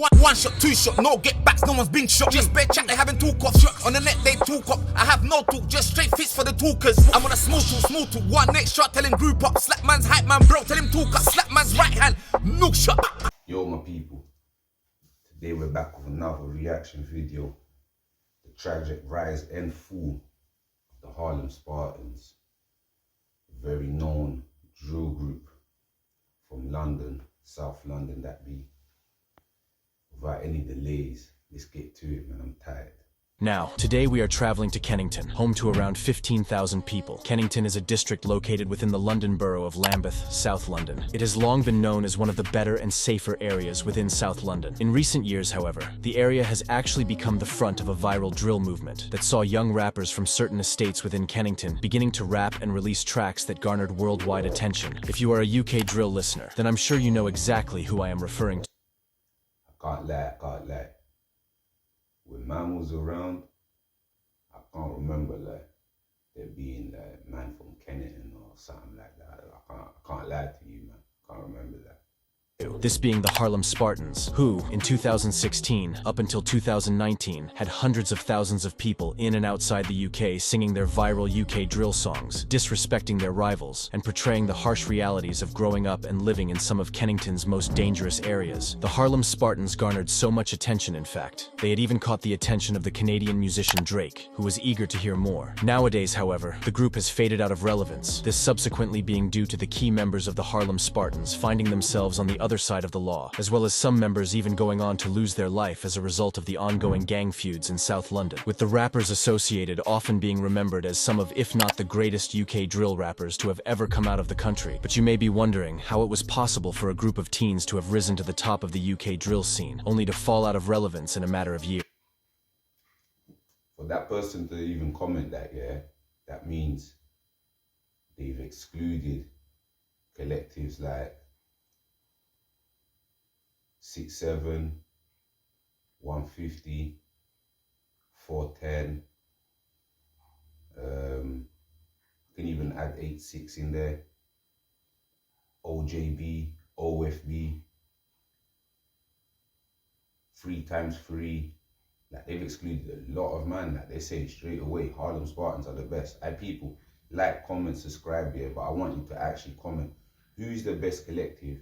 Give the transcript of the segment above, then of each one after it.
One shot, two shot, no get backs, no one's been shot. Just bare chat, they having talk off. On the net, they talk up. I have no talk, just straight fits for the talkers. I'm on a small talk. One next shot, tell him group up. Slap man's hype man, bro, tell him talk up. Slap man's right hand, no shot. Yo, my people. Today we're back with another reaction video. The tragic rise and fall of the Harlem Spartans. A very known drill group from London, South London that be. Without any delays, let's get to it, man. I'm tired. Now, today we are traveling to Kennington, home to around 15,000 people. Kennington is a district located within the London borough of Lambeth, South London. It has long been known as one of the better and safer areas within South London. In recent years, however, the area has actually become the front of a viral drill movement that saw young rappers from certain estates within Kennington beginning to rap and release tracks that garnered worldwide attention. If you are a UK drill listener, then I'm sure you know exactly who I am referring to. I can't lie. When man was around, I can't remember like there being like man from Kennington or something like that. I can't lie to you, man. I can't remember that. This being the Harlem Spartans, who, in 2016, up until 2019, had hundreds of thousands of people in and outside the UK singing their viral UK drill songs, disrespecting their rivals, and portraying the harsh realities of growing up and living in some of Kennington's most dangerous areas. The Harlem Spartans garnered so much attention, in fact. They had even caught the attention of the Canadian musician Drake, who was eager to hear more. Nowadays, however, the group has faded out of relevance, this subsequently being due to the key members of the Harlem Spartans finding themselves on the other side of the law, as well as some members even going on to lose their life as a result of the ongoing gang feuds in South London, with the rappers associated often being remembered as some of, if not the greatest UK drill rappers to have ever come out of the country. But you may be wondering how it was possible for a group of teens to have risen to the top of the UK drill scene, only to fall out of relevance in a matter of years. For that person to even comment that, yeah, that means they've excluded collectives like 6'7", 150, 410. Can even add 8'6" in there. OJB, OFB, 3x3. Like they've excluded a lot of man. Like they say straight away, Harlem Spartans are the best. People like, comment, subscribe here, but I want you to actually comment. Who's the best collective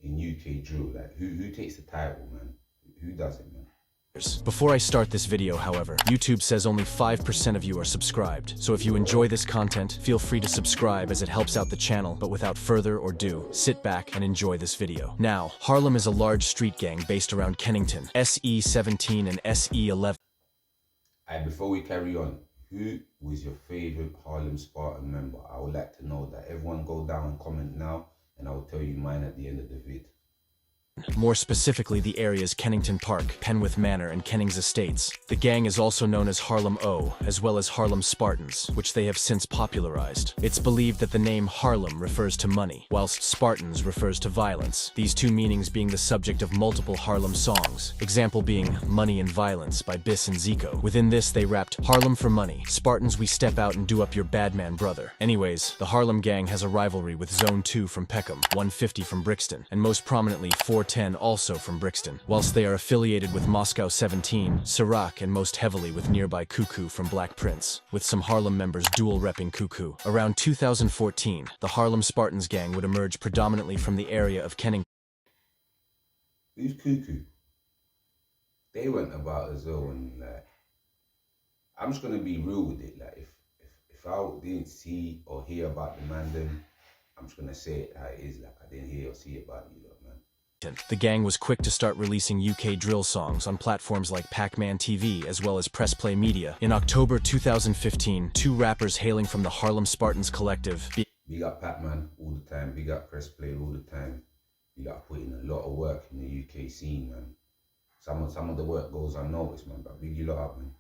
in UK drill? Like who takes the title, man? Who does it, man? Before I start this video, however, YouTube says only 5% of you are subscribed. So if you enjoy this content, feel free to subscribe as it helps out the channel. But without further ado, sit back and enjoy this video. Now, Harlem is a large street gang based around Kennington, SE17 and SE11. Before we carry on, who was your favorite Harlem Spartan member? I would like to know that. Everyone go down and comment now, and I will tell you mine at the end of the vid. More specifically, the areas Kennington Park, Penwith Manor, and Kennings Estates. The gang is also known as Harlem O, as well as Harlem Spartans, which they have since popularized. It's believed that the name Harlem refers to money, whilst Spartans refers to violence, these two meanings being the subject of multiple Harlem songs, example being Money and Violence by Biss and Zico. Within this, they rapped, Harlem for money, Spartans we step out and do up your bad man brother. Anyways, the Harlem gang has a rivalry with Zone 2 from Peckham, 150 from Brixton, and most prominently 410 also from Brixton, whilst they are affiliated with Moscow 17, Sirac, and most heavily with nearby Cuckoo from Black Prince, with some Harlem members dual repping Cuckoo. Around 2014, the Harlem Spartans gang would emerge predominantly from the area of Kennington. Who's Cuckoo? They went about as though, and like, I'm just gonna be real with it. Like if I didn't see or hear about the man, then I'm just gonna say it how it is. Like I didn't hear or see about you lot, man. The gang was quick to start releasing UK drill songs on platforms like Pac-Man TV as well as Press Play Media. In October 2015, two rappers hailing from the Harlem Spartans collective. Big up Pac-Man all the time, big up Press Play all the time. Big up putting a lot of work in the UK scene, man. Some of the work goes unnoticed, man, but big you lot up, man.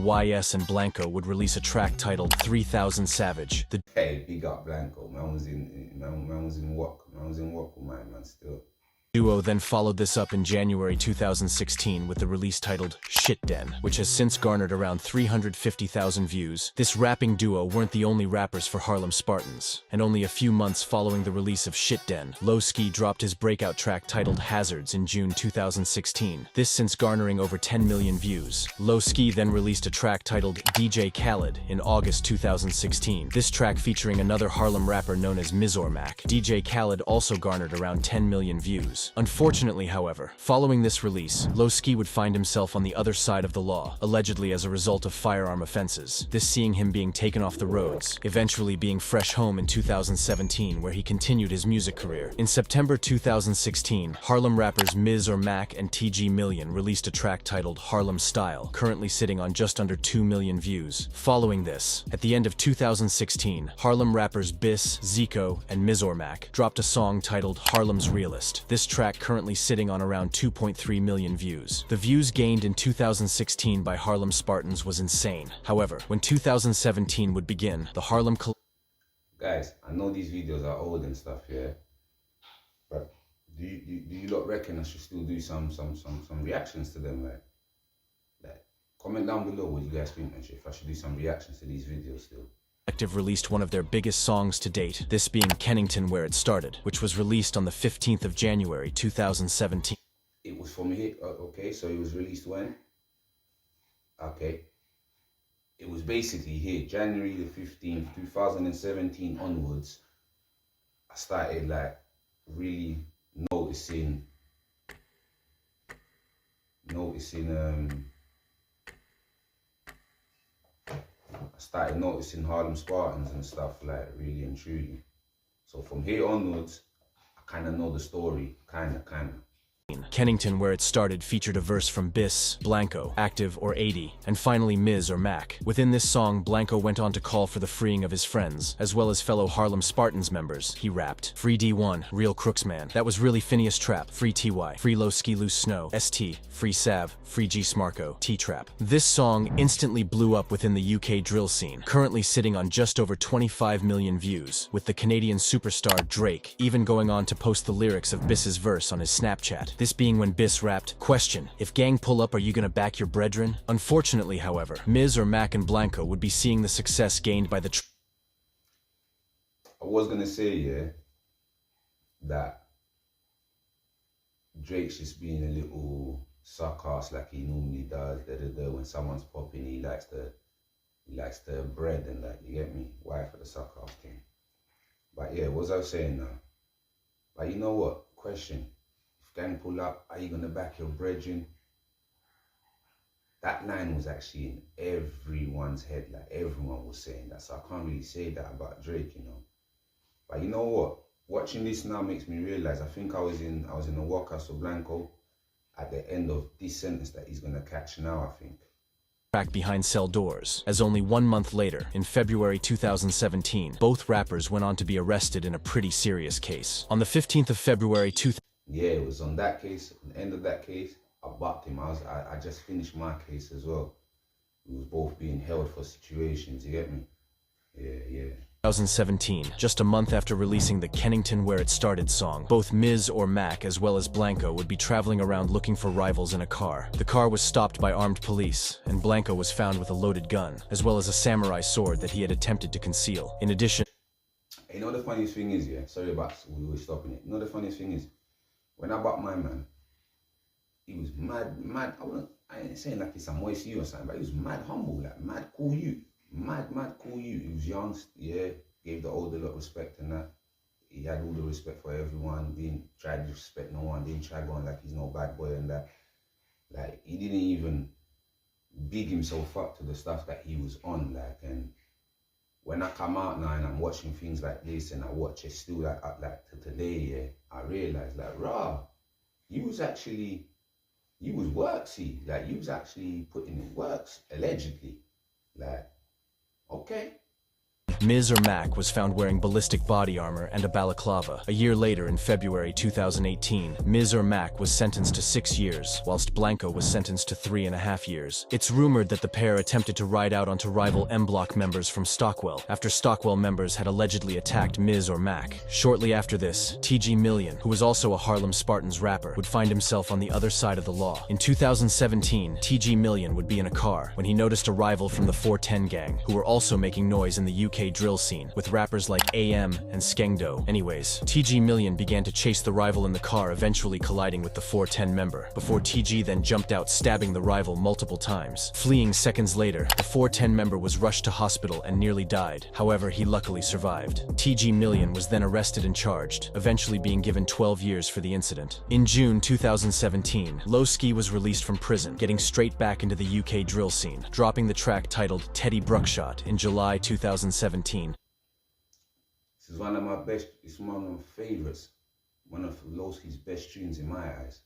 YS and Blanco would release a track titled 3000 Savage. Hey, big up Blanco. Man was in work with mine, man, still. Duo then followed this up in January 2016 with the release titled Shit Den, which has since garnered around 350,000 views. This rapping duo weren't the only rappers for Harlem Spartans, and only a few months following the release of Shit Den, Lowski dropped his breakout track titled Hazards in June 2016, this since garnering over 10 million views. Lowski then released a track titled DJ Khaled in August 2016. This track featuring another Harlem rapper known as Mizormac. DJ Khaled also garnered around 10 million views. Unfortunately, however, following this release, Lowski would find himself on the other side of the law, allegedly as a result of firearm offenses, this seeing him being taken off the roads, eventually being fresh home in 2017 where he continued his music career. In September 2016, Harlem rappers Miz or Mac and TG Million released a track titled Harlem Style, currently sitting on just under 2 million views. Following this, at the end of 2016, Harlem rappers Biss, Zico, and Mizormac dropped a song titled Harlem's Realist. This track currently sitting on around 2.3 million views. The views gained in 2016 by Harlem Spartans was insane. However, when 2017 would begin, the Harlem Guys, I know these videos are old and stuff, yeah, but do you lot reckon I should still do some reactions to them, right? Like, comment down below what you guys think, and if I should do some reactions to these videos still. Collective released one of their biggest songs to date, this being Kennington Where It Started, which was released on the 15th of January 2017. It was from here, okay, so it was released when? Okay. It was basically here, January the 15th, 2017 onwards, I started like really noticing Harlem Spartans and stuff, like, really and truly. So from here onwards, I kind of know the story, kind of. Kennington Where It Started featured a verse from Biss, Blanco, Active or 80, and finally Miz or Mac. Within this song, Blanco went on to call for the freeing of his friends, as well as fellow Harlem Spartans members. He rapped, "Free D1, real crooks man. That was really Phineas Trap. Free TY, free Lowski Loose Snow, ST, free Sav, free G Smarko, T-Trap." This song instantly blew up within the UK drill scene, currently sitting on just over 25 million views, with the Canadian superstar Drake even going on to post the lyrics of Biss's verse on his Snapchat. This being when Biss rapped, "Question, if gang pull up, are you gonna back your brethren?" Unfortunately, however, Miz or Mac and Blanco would be seeing the success gained by the I was gonna say, yeah, that Drake's just being a little sarcastic like he normally does. When someone's popping, he likes the bread and that, you get me? Why for the sarcastic thing? But yeah, what was I saying now? But you know what? Question. Gang pull up, are you gonna back your brethren? That line was actually in everyone's head, like everyone was saying that, so I can't really say that about Drake, you know. But you know what? Watching this now makes me realize, I think I was in the Walker so Blanco at the end of this sentence that he's gonna catch now, I think. Track behind cell doors, as only 1 month later, in February 2017, both rappers went on to be arrested in a pretty serious case. On the 15th of February 2000. Yeah, it was on that case, at the end of that case, I bucked him. I just finished my case as well. We was both being held for situations, you get me? Yeah. 2017, just a month after releasing the Kennington Where It Started song, both Miz or Mac as well as Blanco would be traveling around looking for rivals in a car. The car was stopped by armed police, and Blanco was found with a loaded gun, as well as a samurai sword that he had attempted to conceal. In addition... You know the funniest thing is, yeah? Sorry about we were stopping it. You know the funniest thing is, when I bought my man, he was mad. I ain't saying like he's a moist you or something, but he was mad humble, like mad cool you. Mad cool you. He was young, yeah, gave the older lot respect and that. He had all the respect for everyone, didn't try to respect no one, didn't try going like he's no bad boy and that. Like, he didn't even big himself up to the stuff that he was on, like, and when I come out now and I'm watching things like this and I watch it still like to today, yeah, I realized like, you was worksy, like you was actually putting in works, allegedly. Like, okay. Miz or Mac was found wearing ballistic body armor and a balaclava. A year later, in February 2018, Miz or Mac was sentenced to 6 years, whilst Blanco was sentenced to 3.5 years. It's rumored that the pair attempted to ride out onto rival M Block members from Stockwell, after Stockwell members had allegedly attacked Miz or Mac. Shortly after this, TG Million, who was also a Harlem Spartans rapper, would find himself on the other side of the law. In 2017, TG Million would be in a car when he noticed a rival from the 410 gang, who were also making noise in the UK drill scene, with rappers like AM and Skengdo. Anyways, TG Million began to chase the rival in the car, eventually colliding with the 410 member, before TG then jumped out, stabbing the rival multiple times. Fleeing seconds later, the 410 member was rushed to hospital and nearly died. However, he luckily survived. TG Million was then arrested and charged, eventually being given 12 years for the incident. In June 2017, Lowski was released from prison, getting straight back into the UK drill scene, dropping the track titled Teddy Bruckshot in July 2017. This is one of my best, it's one of my favourites. One of Lowski's best tunes in my eyes.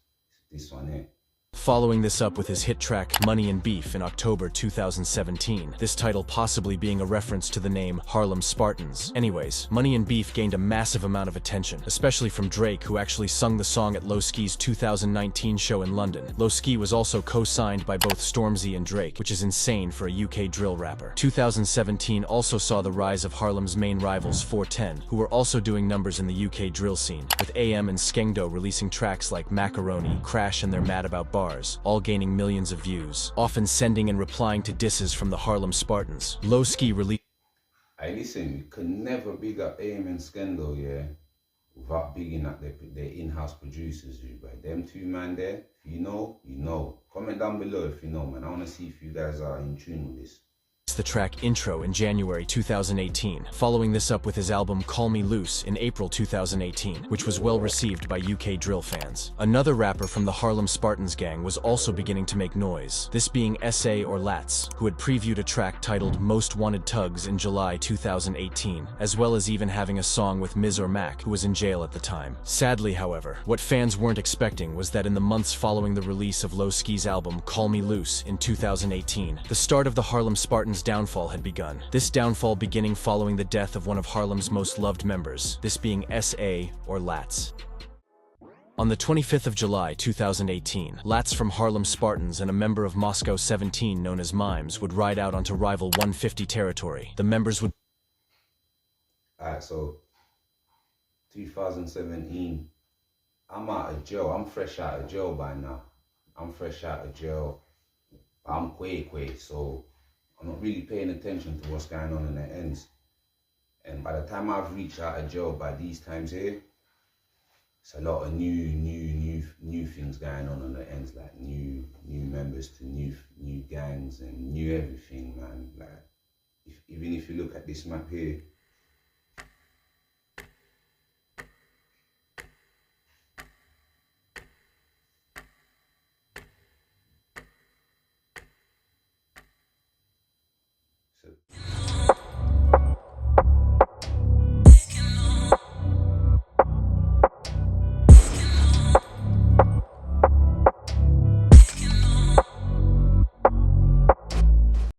This one here. Following this up with his hit track Money and Beef in October 2017, this title possibly being a reference to the name Harlem Spartans. Anyways, Money and Beef gained a massive amount of attention, especially from Drake, who actually sung the song at Lowski's 2019 show in London. Lowski was also co-signed by both Stormzy and Drake, which is insane for a UK drill rapper. 2017 also saw the rise of Harlem's main rivals 410, who were also doing numbers in the UK drill scene, with AM and Skengdo releasing tracks like Macaroni, Crash and They're Mad About Bars, all gaining millions of views, often sending and replying to disses from the Harlem Spartans. Lowski released. Hey, listen, you could never big up AM and Skendo, yeah, without bigging up their in-house producers, but them two man there, if you know, you know. Comment down below if you know, man. I want to see if you guys are in tune with this. The track Intro in January 2018, following this up with his album Call Me Loose in April 2018, which was well received by UK drill fans. Another rapper from the Harlem Spartans gang was also beginning to make noise, this being SA or Lats, who had previewed a track titled Most Wanted Tugs in July 2018, as well as even having a song with Miz or Mac, who was in jail at the time. Sadly, however, what fans weren't expecting was that in the months following the release of Lowski's album Call Me Loose in 2018, the start of the Harlem Spartans downfall had begun. This downfall beginning following the death of one of Harlem's most loved members, this being SA or Lats. On the 25th of July 2018, Lats from Harlem Spartans and a member of Moscow 17 known as Mimes would ride out onto rival 150 territory. The members would... Alright, so 2017, I'm out of jail. I'm fresh out of jail by now. I'm fresh out of jail. I'm quay, so I'm not really paying attention to what's going on in the ends. And by the time I've reached out of jail by these times here, it's a lot of new things going on the ends, like new members to new gangs and new everything, man. Like, even if you look at this map here,